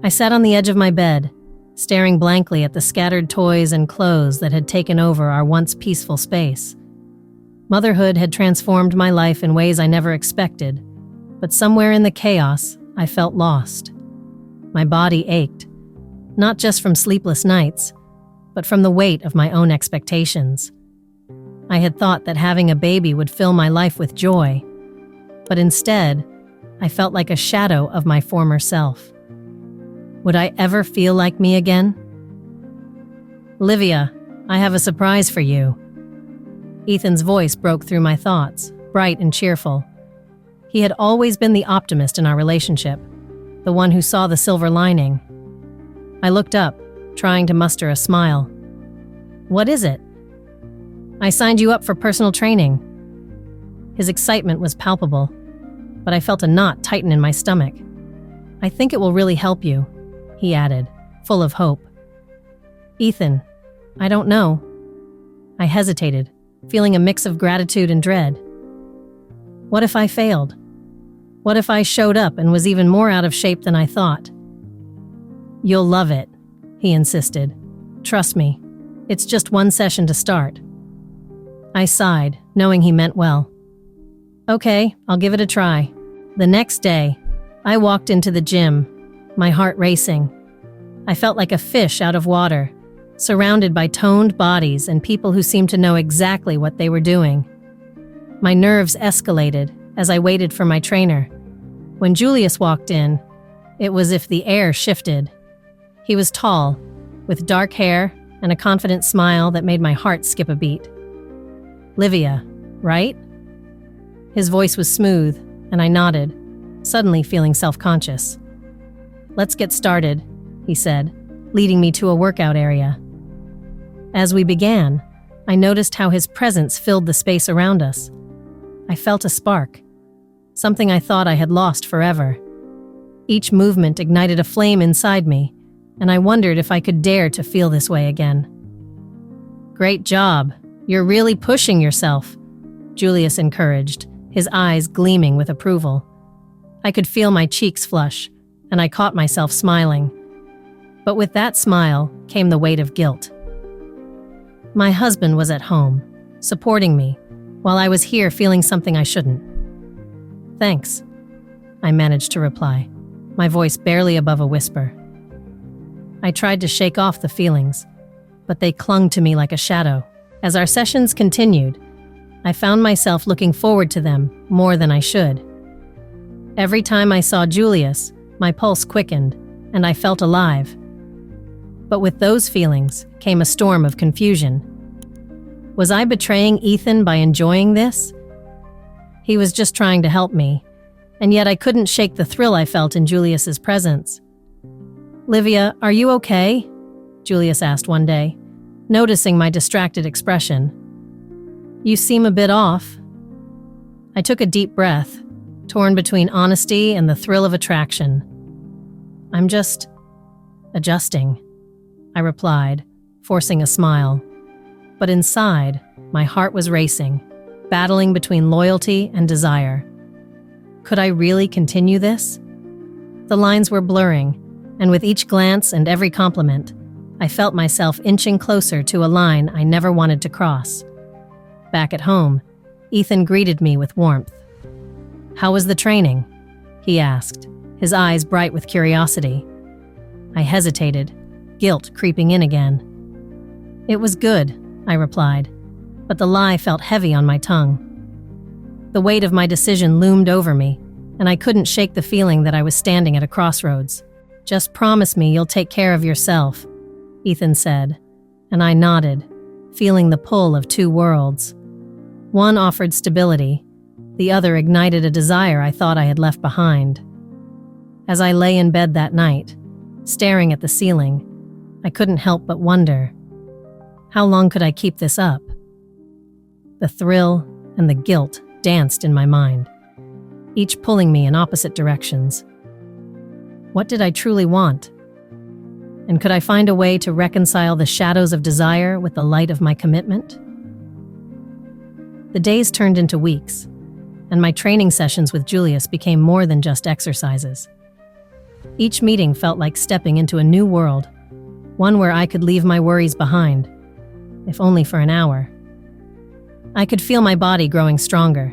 I sat on the edge of my bed, staring blankly at the scattered toys and clothes that had taken over our once peaceful space. Motherhood had transformed my life in ways I never expected, but somewhere in the chaos, I felt lost. My body ached, not just from sleepless nights, but from the weight of my own expectations. I had thought that having a baby would fill my life with joy, but instead, I felt like a shadow of my former self. Would I ever feel like me again? "Livia, I have a surprise for you." Ethan's voice broke through my thoughts, bright and cheerful. He had always been the optimist in our relationship, the one who saw the silver lining. I looked up, trying to muster a smile. "What is it?" "I signed you up for personal training." His excitement was palpable, but I felt a knot tighten in my stomach. "I think it will really help you," he added, full of hope. "Ethan, I don't know." I hesitated, feeling a mix of gratitude and dread. What if I failed? What if I showed up and was even more out of shape than I thought? "You'll love it," he insisted. "Trust me, it's just one session to start." I sighed, knowing he meant well. "Okay, I'll give it a try." The next day, I walked into the gym, my heart racing. I felt like a fish out of water, surrounded by toned bodies and people who seemed to know exactly what they were doing. My nerves escalated as I waited for my trainer. When Julius walked in, it was as if the air shifted. He was tall, with dark hair and a confident smile that made my heart skip a beat. "Livia, right?" His voice was smooth, and I nodded, suddenly feeling self-conscious. "Let's get started," he said, leading me to a workout area. As we began, I noticed how his presence filled the space around us. I felt a spark, something I thought I had lost forever. Each movement ignited a flame inside me, and I wondered if I could dare to feel this way again. "Great job. You're really pushing yourself," Julius encouraged, his eyes gleaming with approval. I could feel my cheeks flush, and I caught myself smiling. But with that smile came the weight of guilt. My husband was at home, supporting me, while I was here feeling something I shouldn't. "Thanks," I managed to reply, my voice barely above a whisper. I tried to shake off the feelings, but they clung to me like a shadow. As our sessions continued, I found myself looking forward to them more than I should. Every time I saw Julius, my pulse quickened, and I felt alive. But with those feelings came a storm of confusion. Was I betraying Ethan by enjoying this? He was just trying to help me, and yet I couldn't shake the thrill I felt in Julius's presence. "Livia, are you okay?" Julius asked one day, noticing my distracted expression. "You seem a bit off." I took a deep breath, torn between honesty and the thrill of attraction. "I'm just adjusting," I replied, forcing a smile. But inside, my heart was racing, battling between loyalty and desire. Could I really continue this? The lines were blurring, and with each glance and every compliment, I felt myself inching closer to a line I never wanted to cross. Back at home, Ethan greeted me with warmth. "How was the training?" he asked, his eyes bright with curiosity. I hesitated, guilt creeping in again. "It was good," I replied, but the lie felt heavy on my tongue. The weight of my decision loomed over me, and I couldn't shake the feeling that I was standing at a crossroads. "Just promise me you'll take care of yourself," Ethan said, and I nodded, feeling the pull of two worlds. One offered stability, the other ignited a desire I thought I had left behind. As I lay in bed that night, staring at the ceiling, I couldn't help but wonder, how long could I keep this up? The thrill and the guilt danced in my mind, each pulling me in opposite directions. What did I truly want? And could I find a way to reconcile the shadows of desire with the light of my commitment? The days turned into weeks, and my training sessions with Julius became more than just exercises. Each meeting felt like stepping into a new world, one where I could leave my worries behind, if only for an hour. I could feel my body growing stronger,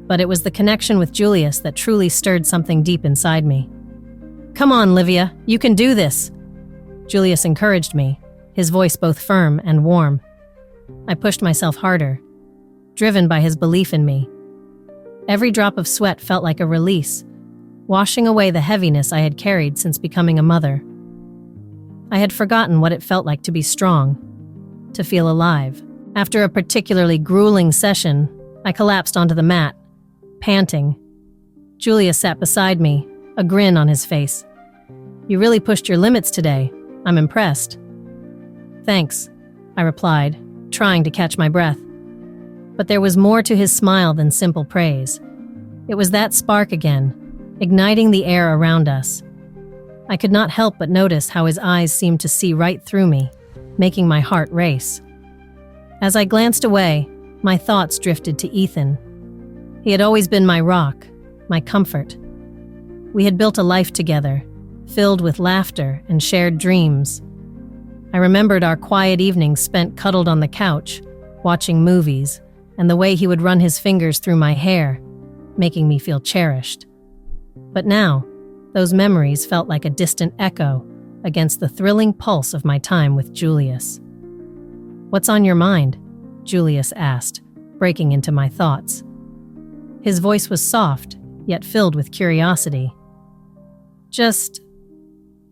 but it was the connection with Julius that truly stirred something deep inside me. "Come on, Livia, you can do this!" Julius encouraged me, his voice both firm and warm. I pushed myself harder, driven by his belief in me. Every drop of sweat felt like a release, washing away the heaviness I had carried since becoming a mother. I had forgotten what it felt like to be strong, to feel alive. After a particularly grueling session, I collapsed onto the mat, panting. Julius sat beside me, a grin on his face. "You really pushed your limits today. I'm impressed." "Thanks," I replied, trying to catch my breath. But there was more to his smile than simple praise. It was that spark again, igniting the air around us. I could not help but notice how his eyes seemed to see right through me, making my heart race. As I glanced away, my thoughts drifted to Ethan. He had always been my rock, my comfort. We had built a life together, filled with laughter and shared dreams. I remembered our quiet evenings spent cuddled on the couch, watching movies, and the way he would run his fingers through my hair, making me feel cherished. But now, those memories felt like a distant echo against the thrilling pulse of my time with Julius. "What's on your mind?" Julius asked, breaking into my thoughts. His voice was soft, yet filled with curiosity. "Just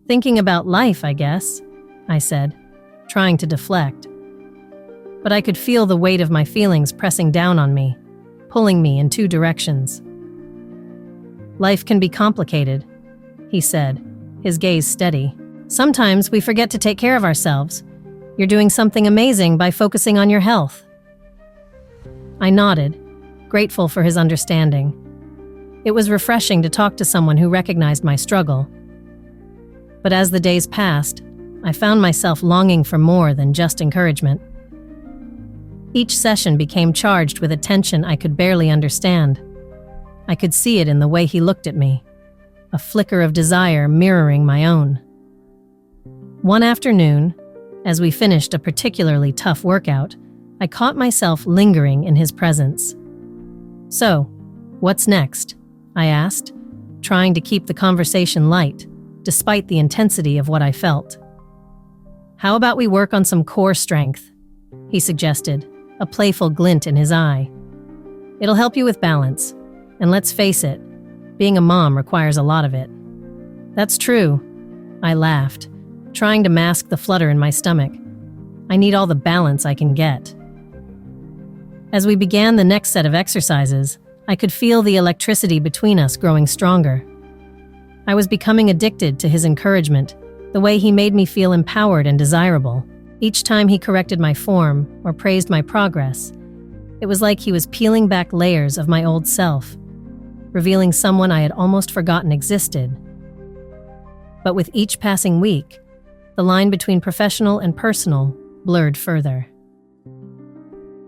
thinking about life, I guess," I said, trying to deflect. But I could feel the weight of my feelings pressing down on me, pulling me in two directions. "Life can be complicated," he said, his gaze steady. "Sometimes we forget to take care of ourselves. You're doing something amazing by focusing on your health." I nodded, grateful for his understanding. It was refreshing to talk to someone who recognized my struggle. But as the days passed, I found myself longing for more than just encouragement. Each session became charged with a tension I could barely understand. I could see it in the way he looked at me, a flicker of desire mirroring my own. One afternoon, as we finished a particularly tough workout, I caught myself lingering in his presence. "So, what's next?" I asked, trying to keep the conversation light, despite the intensity of what I felt. "How about we work on some core strength?" he suggested, a playful glint in his eye. "It'll help you with balance, and let's face it, being a mom requires a lot of it." "That's true," I laughed, trying to mask the flutter in my stomach. I need all the balance I can get. As we began the next set of exercises, I could feel the electricity between us growing stronger. I was becoming addicted to his encouragement, the way he made me feel empowered and desirable. Each time he corrected my form or praised my progress, it was like he was peeling back layers of my old self, revealing someone I had almost forgotten existed. But with each passing week, the line between professional and personal blurred further.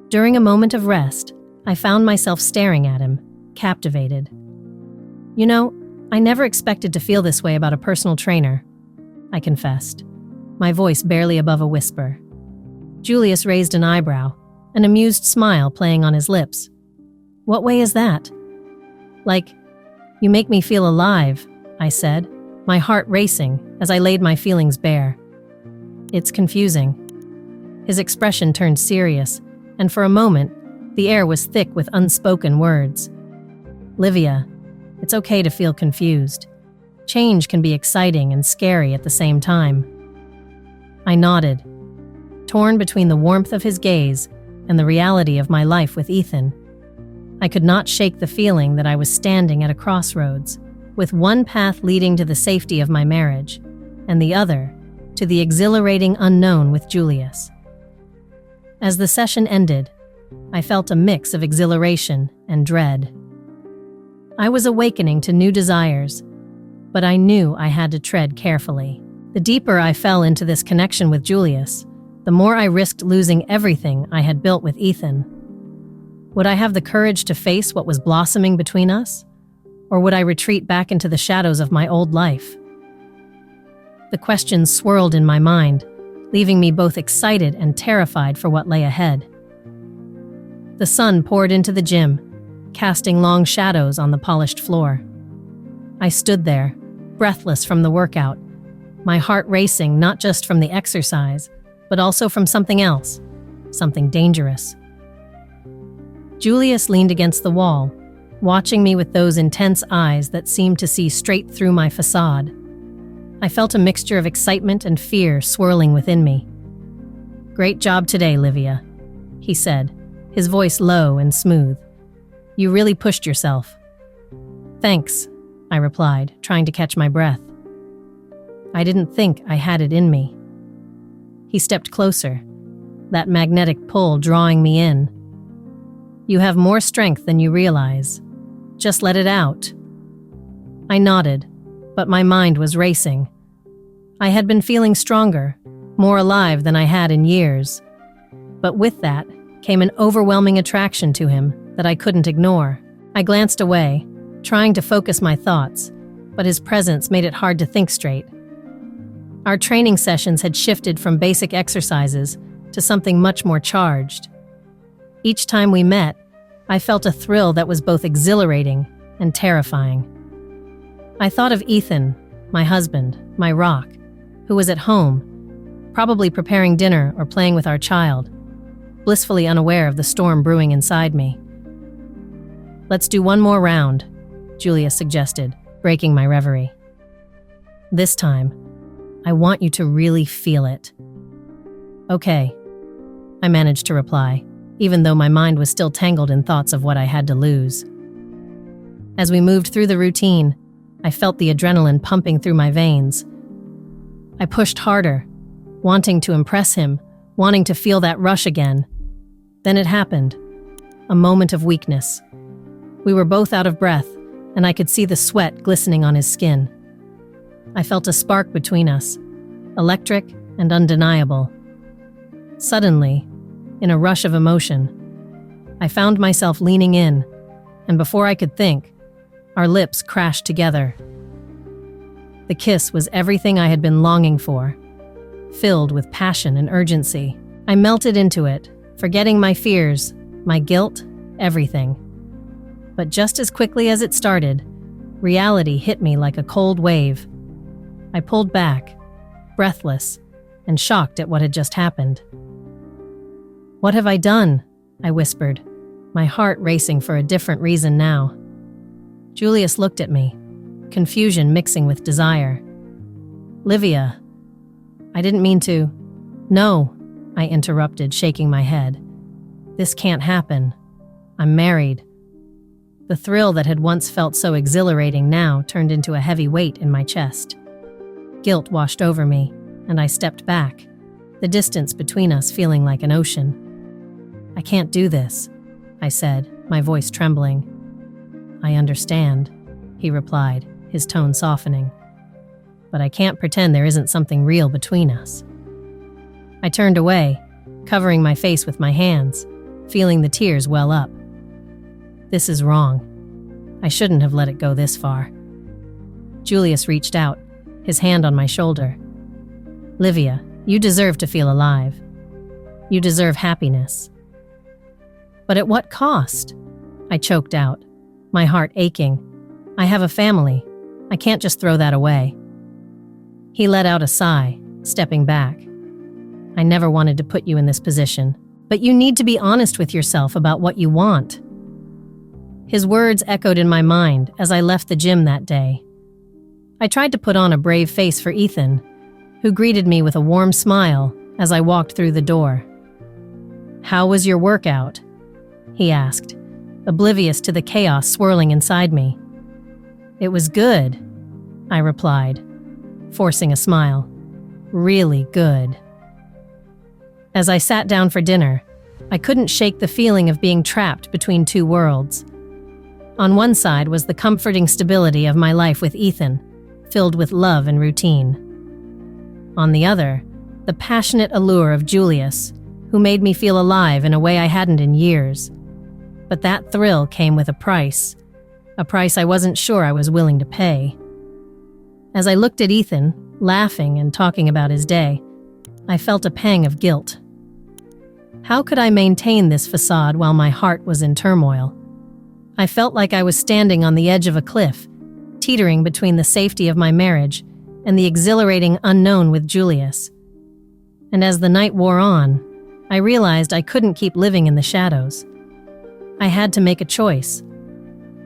During a moment of rest, I found myself staring at him, captivated. "You know, I never expected to feel this way about a personal trainer," I confessed, my voice barely above a whisper. Julius raised an eyebrow, an amused smile playing on his lips. "What way is that?" "Like, you make me feel alive," I said, my heart racing as I laid my feelings bare. "It's confusing." His expression turned serious, and for a moment, the air was thick with unspoken words. "Livia, it's okay to feel confused. Change can be exciting and scary at the same time." I nodded, torn between the warmth of his gaze and the reality of my life with Ethan. I could not shake the feeling that I was standing at a crossroads, with one path leading to the safety of my marriage, and the other to the exhilarating unknown with Julius. As the session ended, I felt a mix of exhilaration and dread. I was awakening to new desires, but I knew I had to tread carefully. The deeper I fell into this connection with Julius, the more I risked losing everything I had built with Ethan. Would I have the courage to face what was blossoming between us? Or would I retreat back into the shadows of my old life? The questions swirled in my mind, leaving me both excited and terrified for what lay ahead. The sun poured into the gym, casting long shadows on the polished floor. I stood there, breathless from the workout, my heart racing not just from the exercise, but also from something else, something dangerous. Julius leaned against the wall, watching me with those intense eyes that seemed to see straight through my facade. I felt a mixture of excitement and fear swirling within me. "Great job today, Livia," he said, his voice low and smooth. "You really pushed yourself." "Thanks," I replied, trying to catch my breath. I didn't think I had it in me. He stepped closer, that magnetic pull drawing me in. "You have more strength than you realize. Just let it out." I nodded, but my mind was racing. I had been feeling stronger, more alive than I had in years. But with that came an overwhelming attraction to him that I couldn't ignore. I glanced away, trying to focus my thoughts, but his presence made it hard to think straight. Our training sessions had shifted from basic exercises to something much more charged. Each time we met, I felt a thrill that was both exhilarating and terrifying. I thought of Ethan, my husband, my rock, who was at home, probably preparing dinner or playing with our child, blissfully unaware of the storm brewing inside me. "Let's do one more round," Julius suggested, breaking my reverie. "This time, I want you to really feel it." "Okay," I managed to reply, even though my mind was still tangled in thoughts of what I had to lose. As we moved through the routine, I felt the adrenaline pumping through my veins. I pushed harder, wanting to impress him, wanting to feel that rush again. Then it happened, a moment of weakness. We were both out of breath, and I could see the sweat glistening on his skin. I felt a spark between us, electric and undeniable. Suddenly, in a rush of emotion, I found myself leaning in, and before I could think, our lips crashed together. The kiss was everything I had been longing for, filled with passion and urgency. I melted into it, forgetting my fears, my guilt, everything. But just as quickly as it started, reality hit me like a cold wave. I pulled back, breathless, and shocked at what had just happened. "What have I done?" I whispered, my heart racing for a different reason now. Julius looked at me, confusion mixing with desire. "Livia, I didn't mean to." "No," I interrupted, shaking my head. "This can't happen. I'm married." The thrill that had once felt so exhilarating now turned into a heavy weight in my chest. Guilt washed over me, and I stepped back, the distance between us feeling like an ocean. "I can't do this," I said, my voice trembling. "I understand," he replied, his tone softening. "But I can't pretend there isn't something real between us." I turned away, covering my face with my hands, feeling the tears well up. "This is wrong. I shouldn't have let it go this far." Julius reached out, his hand on my shoulder. "Livia, you deserve to feel alive. You deserve happiness." "But at what cost?" I choked out, my heart aching. "I have a family. I can't just throw that away." He let out a sigh, stepping back. "I never wanted to put you in this position, but you need to be honest with yourself about what you want." His words echoed in my mind as I left the gym that day. I tried to put on a brave face for Ethan, who greeted me with a warm smile as I walked through the door. "How was your workout?" he asked, oblivious to the chaos swirling inside me. "It was good," I replied, forcing a smile. "Really good." As I sat down for dinner, I couldn't shake the feeling of being trapped between two worlds. On one side was the comforting stability of my life with Ethan, filled with love and routine. On the other, the passionate allure of Julius, who made me feel alive in a way I hadn't in years. But that thrill came with a price I wasn't sure I was willing to pay. As I looked at Ethan, laughing and talking about his day, I felt a pang of guilt. How could I maintain this facade while my heart was in turmoil? I felt like I was standing on the edge of a cliff, teetering between the safety of my marriage and the exhilarating unknown with Julius. And as the night wore on, I realized I couldn't keep living in the shadows. I had to make a choice,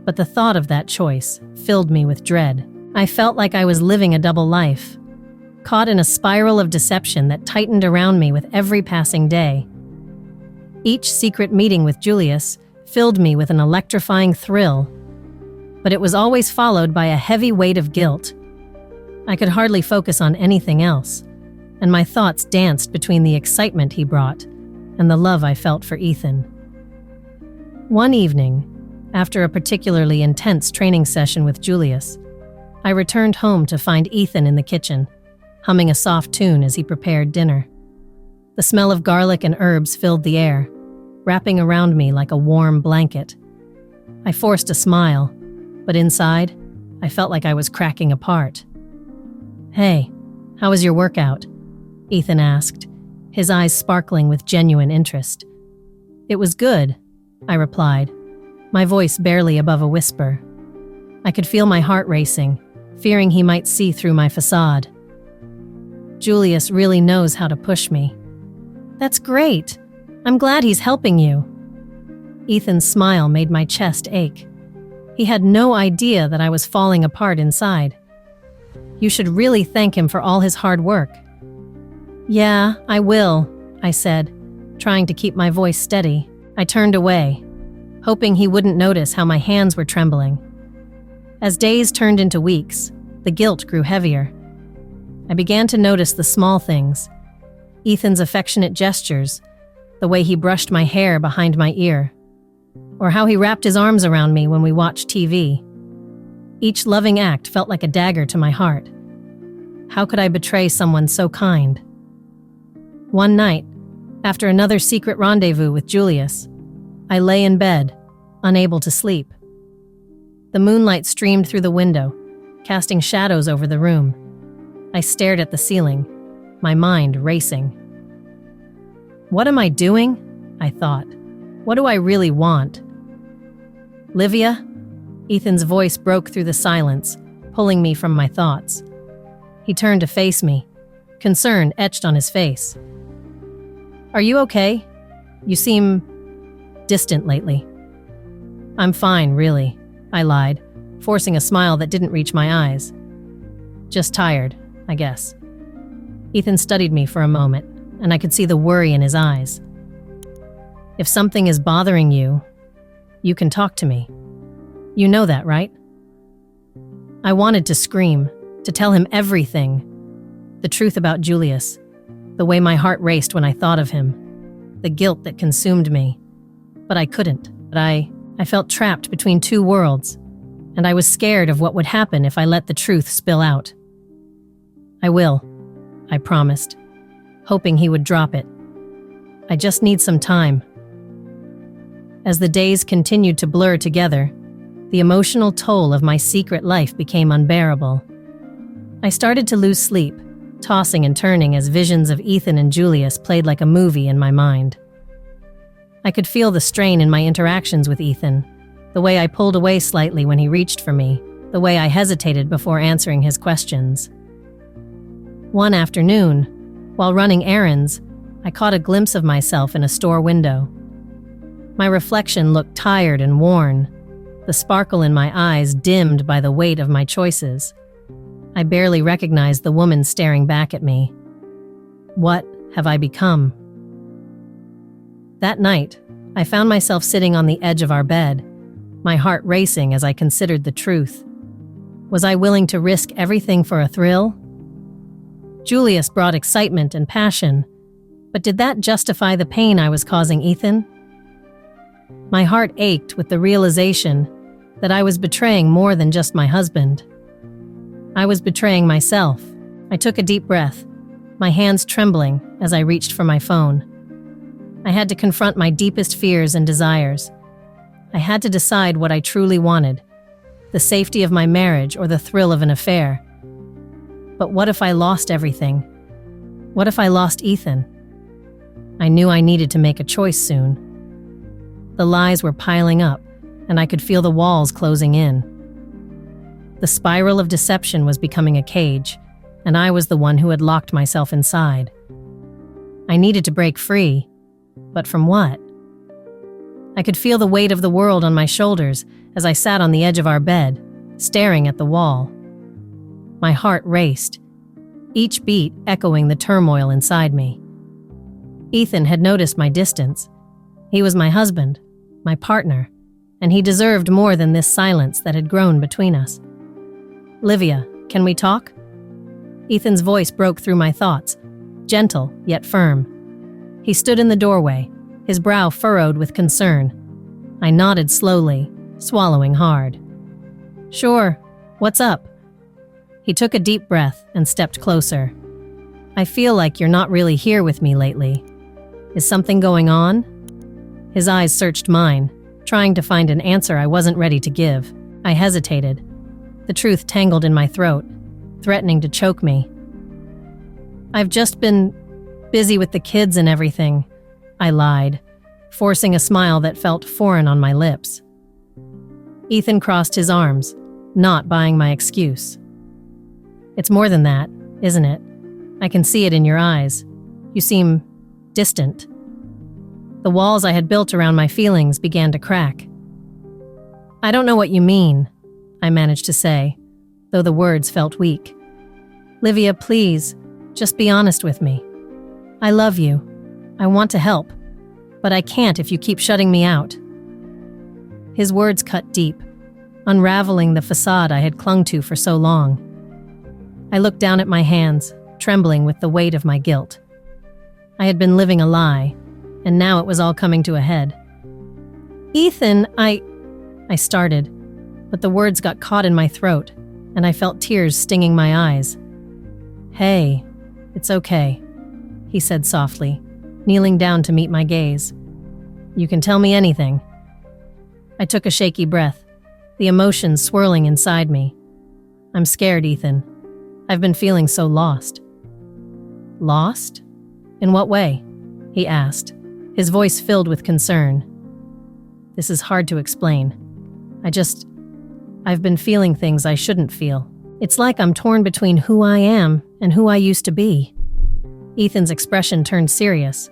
but the thought of that choice filled me with dread. I felt like I was living a double life, caught in a spiral of deception that tightened around me with every passing day. Each secret meeting with Julius filled me with an electrifying thrill, but it was always followed by a heavy weight of guilt. I could hardly focus on anything else, and my thoughts danced between the excitement he brought and the love I felt for Ethan. One evening, after a particularly intense training session with Julius, I returned home to find Ethan in the kitchen, humming a soft tune as he prepared dinner. The smell of garlic and herbs filled the air, wrapping around me like a warm blanket. I forced a smile, but inside, I felt like I was cracking apart. "Hey, how was your workout?" Ethan asked, his eyes sparkling with genuine interest. "It was good," I replied, my voice barely above a whisper. I could feel my heart racing, fearing he might see through my facade. Julius really knows how to push me. "That's great. I'm glad he's helping you." Ethan's smile made my chest ache. He had no idea that I was falling apart inside. "You should really thank him for all his hard work." "Yeah, I will," I said, trying to keep my voice steady. I turned away, hoping he wouldn't notice how my hands were trembling. As days turned into weeks, the guilt grew heavier. I began to notice the small things: Ethan's affectionate gestures, the way he brushed my hair behind my ear, or how he wrapped his arms around me when we watched TV. Each loving act felt like a dagger to my heart. How could I betray someone so kind? One night, after another secret rendezvous with Julius, I lay in bed, unable to sleep. The moonlight streamed through the window, casting shadows over the room. I stared at the ceiling, my mind racing. What am I doing? I thought. What do I really want? "Livia?" Ethan's voice broke through the silence, pulling me from my thoughts. He turned to face me, concern etched on his face. "Are you okay? You seem distant lately." "I'm fine, really," I lied, forcing a smile that didn't reach my eyes. "Just tired, I guess." Ethan studied me for a moment, and I could see the worry in his eyes. "If something is bothering you, you can talk to me. You know that, right?" I wanted to scream, to tell him everything. The truth about Julius, the way my heart raced when I thought of him, the guilt that consumed me. But I couldn't. I felt trapped between two worlds, and I was scared of what would happen if I let the truth spill out. "I will," I promised, hoping he would drop it. "I just need some time." As the days continued to blur together, the emotional toll of my secret life became unbearable. I started to lose sleep, tossing and turning as visions of Ethan and Julius played like a movie in my mind. I could feel the strain in my interactions with Ethan, the way I pulled away slightly when he reached for me, the way I hesitated before answering his questions. One afternoon, while running errands, I caught a glimpse of myself in a store window. My reflection looked tired and worn, the sparkle in my eyes dimmed by the weight of my choices. I barely recognized the woman staring back at me. What have I become? That night, I found myself sitting on the edge of our bed, my heart racing as I considered the truth. Was I willing to risk everything for a thrill? Julius brought excitement and passion, but did that justify the pain I was causing Ethan? My heart ached with the realization that I was betraying more than just my husband. I was betraying myself. I took a deep breath, my hands trembling as I reached for my phone. I had to confront my deepest fears and desires. I had to decide what I truly wanted, the safety of my marriage or the thrill of an affair. But what if I lost everything? What if I lost Ethan? I knew I needed to make a choice soon. The lies were piling up, and I could feel the walls closing in. The spiral of deception was becoming a cage, and I was the one who had locked myself inside. I needed to break free, but from what? I could feel the weight of the world on my shoulders as I sat on the edge of our bed, staring at the wall. My heart raced, each beat echoing the turmoil inside me. Ethan had noticed my distance. He was my husband, my partner, and he deserved more than this silence that had grown between us. "Livia, can we talk?" Ethan's voice broke through my thoughts, gentle yet firm. He stood in the doorway, his brow furrowed with concern. I nodded slowly, swallowing hard. "Sure, what's up?" He took a deep breath and stepped closer. "I feel like you're not really here with me lately. Is something going on?" His eyes searched mine, trying to find an answer I wasn't ready to give. I hesitated. The truth tangled in my throat, threatening to choke me. "I've just been busy with the kids and everything," I lied, forcing a smile that felt foreign on my lips. Ethan crossed his arms, not buying my excuse. "It's more than that, isn't it? I can see it in your eyes. You seem distant." The walls I had built around my feelings began to crack. "I don't know what you mean," I managed to say, though the words felt weak. "Livia, please, just be honest with me. I love you. I want to help, but I can't if you keep shutting me out." His words cut deep, unraveling the facade I had clung to for so long. I looked down at my hands, trembling with the weight of my guilt. I had been living a lie, and now it was all coming to a head. "Ethan, I started, but the words got caught in my throat, and I felt tears stinging my eyes. "Hey, it's okay," he said softly, kneeling down to meet my gaze. "You can tell me anything." I took a shaky breath, the emotions swirling inside me. "I'm scared, Ethan. I've been feeling so lost." "Lost? In what way?" he asked, his voice filled with concern. "This is hard to explain. I've been feeling things I shouldn't feel. It's like I'm torn between who I am and who I used to be." Ethan's expression turned serious.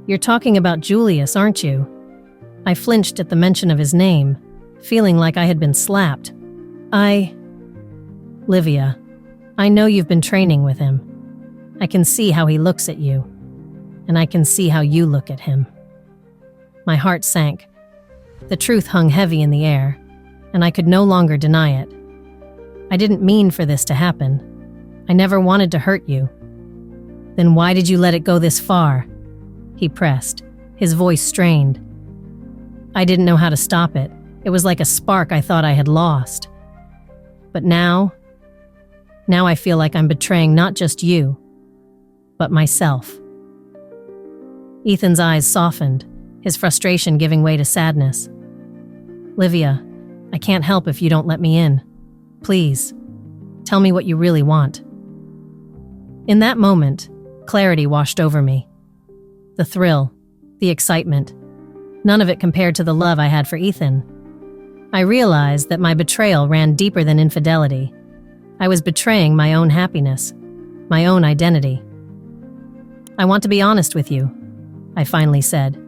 "You're talking about Julius, aren't you?" I flinched at the mention of his name, feeling like I had been slapped. "Livia, I know you've been training with him. I can see how he looks at you, and I can see how you look at him." My heart sank. The truth hung heavy in the air, and I could no longer deny it. "I didn't mean for this to happen. I never wanted to hurt you." "Then why did you let it go this far?" he pressed, his voice strained. I didn't know how to stop it. It was like a spark I thought I had lost. But now I feel like I'm betraying not just you, but myself. Ethan's eyes softened, his frustration giving way to sadness. "Livia, I can't help if you don't let me in. Please, tell me what you really want." In that moment, clarity washed over me. The thrill, the excitement, none of it compared to the love I had for Ethan. I realized that my betrayal ran deeper than infidelity. I was betraying my own happiness, my own identity. "I want to be honest with you," I finally said,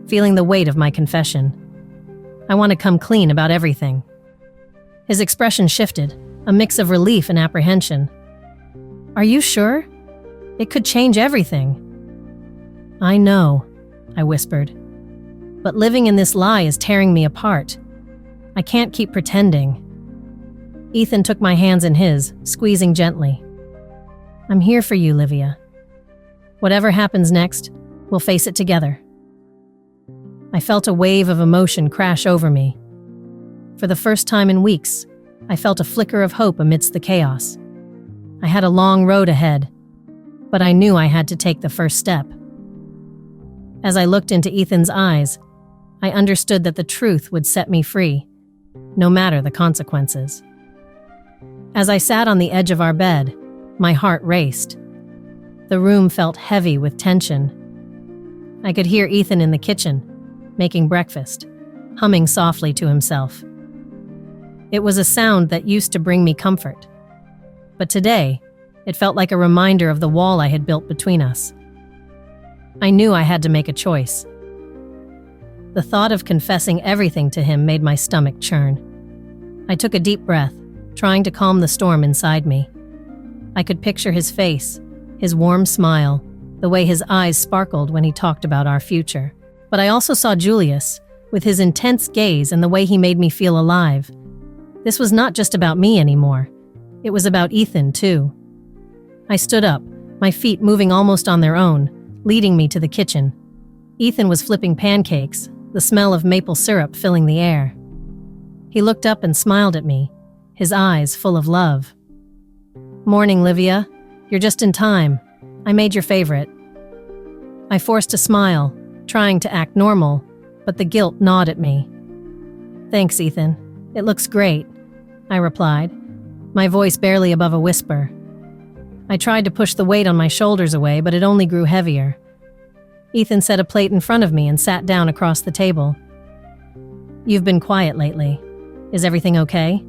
feeling the weight of my confession. "I want to come clean about everything." His expression shifted, a mix of relief and apprehension. "Are you sure? It could change everything." "I know," I whispered. "But living in this lie is tearing me apart. I can't keep pretending." Ethan took my hands in his, squeezing gently. "I'm here for you, Livia. Whatever happens next, we'll face it together." I felt a wave of emotion crash over me. For the first time in weeks, I felt a flicker of hope amidst the chaos. I had a long road ahead, but I knew I had to take the first step. As I looked into Ethan's eyes, I understood that the truth would set me free, no matter the consequences. As I sat on the edge of our bed, My heart raced. The room felt heavy with tension. I could hear Ethan in the kitchen, making breakfast, humming softly to himself. It was a sound that used to bring me comfort. But today, it felt like a reminder of the wall I had built between us. I knew I had to make a choice. The thought of confessing everything to him made my stomach churn. I took a deep breath, trying to calm the storm inside me. I could picture his face, his warm smile, the way his eyes sparkled when he talked about our future. But I also saw Julius, with his intense gaze and the way he made me feel alive. This was not just about me anymore. It was about Ethan, too. I stood up, my feet moving almost on their own, leading me to the kitchen. Ethan was flipping pancakes, the smell of maple syrup filling the air. He looked up and smiled at me, his eyes full of love. "Morning, Livia. You're just in time. I made your favorite." I forced a smile, trying to act normal, but the guilt gnawed at me. "Thanks, Ethan. It looks great," I replied, my voice barely above a whisper. I tried to push the weight on my shoulders away, but it only grew heavier. Ethan set a plate in front of me and sat down across the table. "You've been quiet lately. Is everything okay?"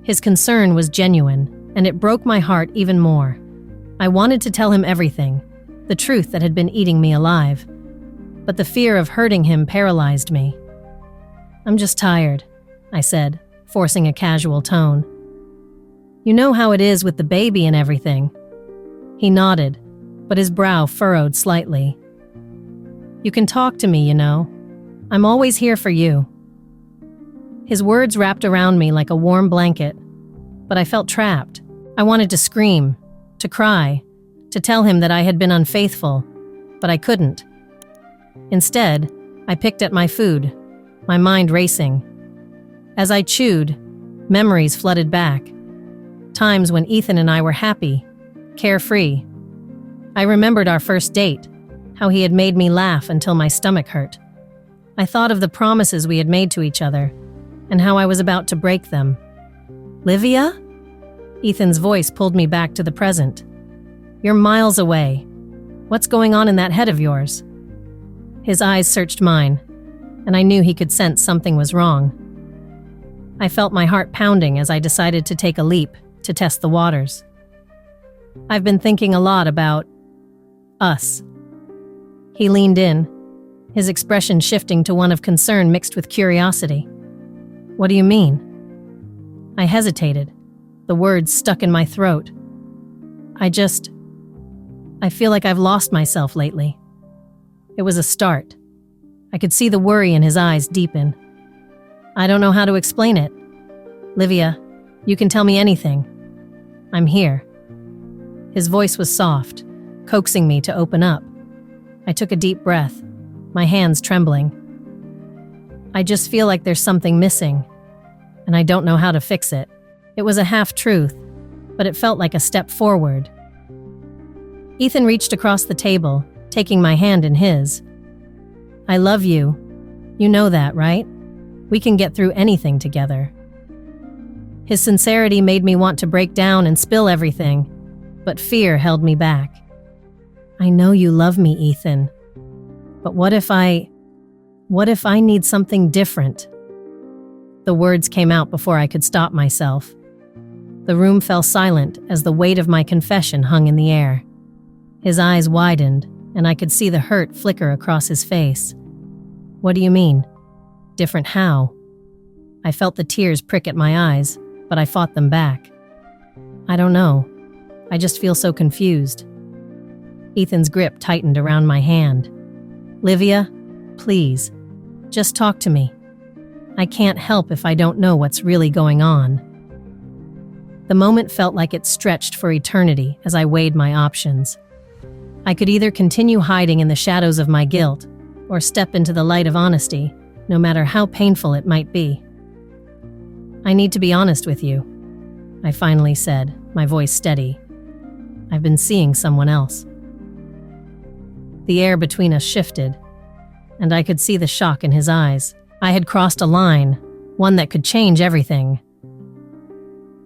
His concern was genuine, and it broke my heart even more. I wanted to tell him everything, the truth that had been eating me alive. But the fear of hurting him paralyzed me. "I'm just tired," I said, forcing a casual tone. "You know how it is with the baby and everything." He nodded, but his brow furrowed slightly. "You can talk to me, you know. I'm always here for you." His words wrapped around me like a warm blanket, but I felt trapped. I wanted to scream, to cry, to tell him that I had been unfaithful, but I couldn't. Instead, I picked at my food, my mind racing. As I chewed, memories flooded back. Times when Ethan and I were happy, carefree. I remembered our first date, how he had made me laugh until my stomach hurt. I thought of the promises we had made to each other, and how I was about to break them. "Livia?" Ethan's voice pulled me back to the present. "You're miles away. What's going on in that head of yours?" His eyes searched mine, and I knew he could sense something was wrong. I felt my heart pounding as I decided to take a leap to test the waters. "I've been thinking a lot about us." He leaned in, his expression shifting to one of concern mixed with curiosity. "What do you mean?" I hesitated, the words stuck in my throat. I feel like I've lost myself lately." It was a start. I could see the worry in his eyes deepen. "I don't know how to explain it. Livia, you can tell me anything. I'm here." His voice was soft, coaxing me to open up. I took a deep breath, my hands trembling. "I just feel like there's something missing, and I don't know how to fix it." It was a half-truth, but it felt like a step forward. Ethan reached across the table, taking my hand in his. "I love you. You know that, right? We can get through anything together." His sincerity made me want to break down and spill everything, but fear held me back. "I know you love me, Ethan. But what if I need something different?" The words came out before I could stop myself. The room fell silent as the weight of my confession hung in the air. His eyes widened, and I could see the hurt flicker across his face. "What do you mean? Different how?" I felt the tears prick at my eyes, but I fought them back. "I don't know. I just feel so confused." Ethan's grip tightened around my hand. "Livia, please, just talk to me. I can't help if I don't know what's really going on." The moment felt like it stretched for eternity as I weighed my options. I could either continue hiding in the shadows of my guilt or step into the light of honesty, no matter how painful it might be. "I need to be honest with you," I finally said, my voice steady. "I've been seeing someone else." The air between us shifted, and I could see the shock in his eyes. I had crossed a line, one that could change everything.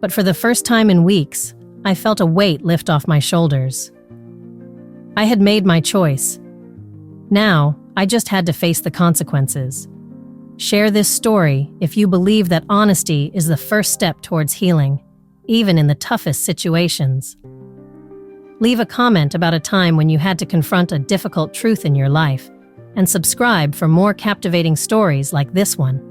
But for the first time in weeks, I felt a weight lift off my shoulders. I had made my choice. Now, I just had to face the consequences. Share this story if you believe that honesty is the first step towards healing, even in the toughest situations. Leave a comment about a time when you had to confront a difficult truth in your life, and subscribe for more captivating stories like this one.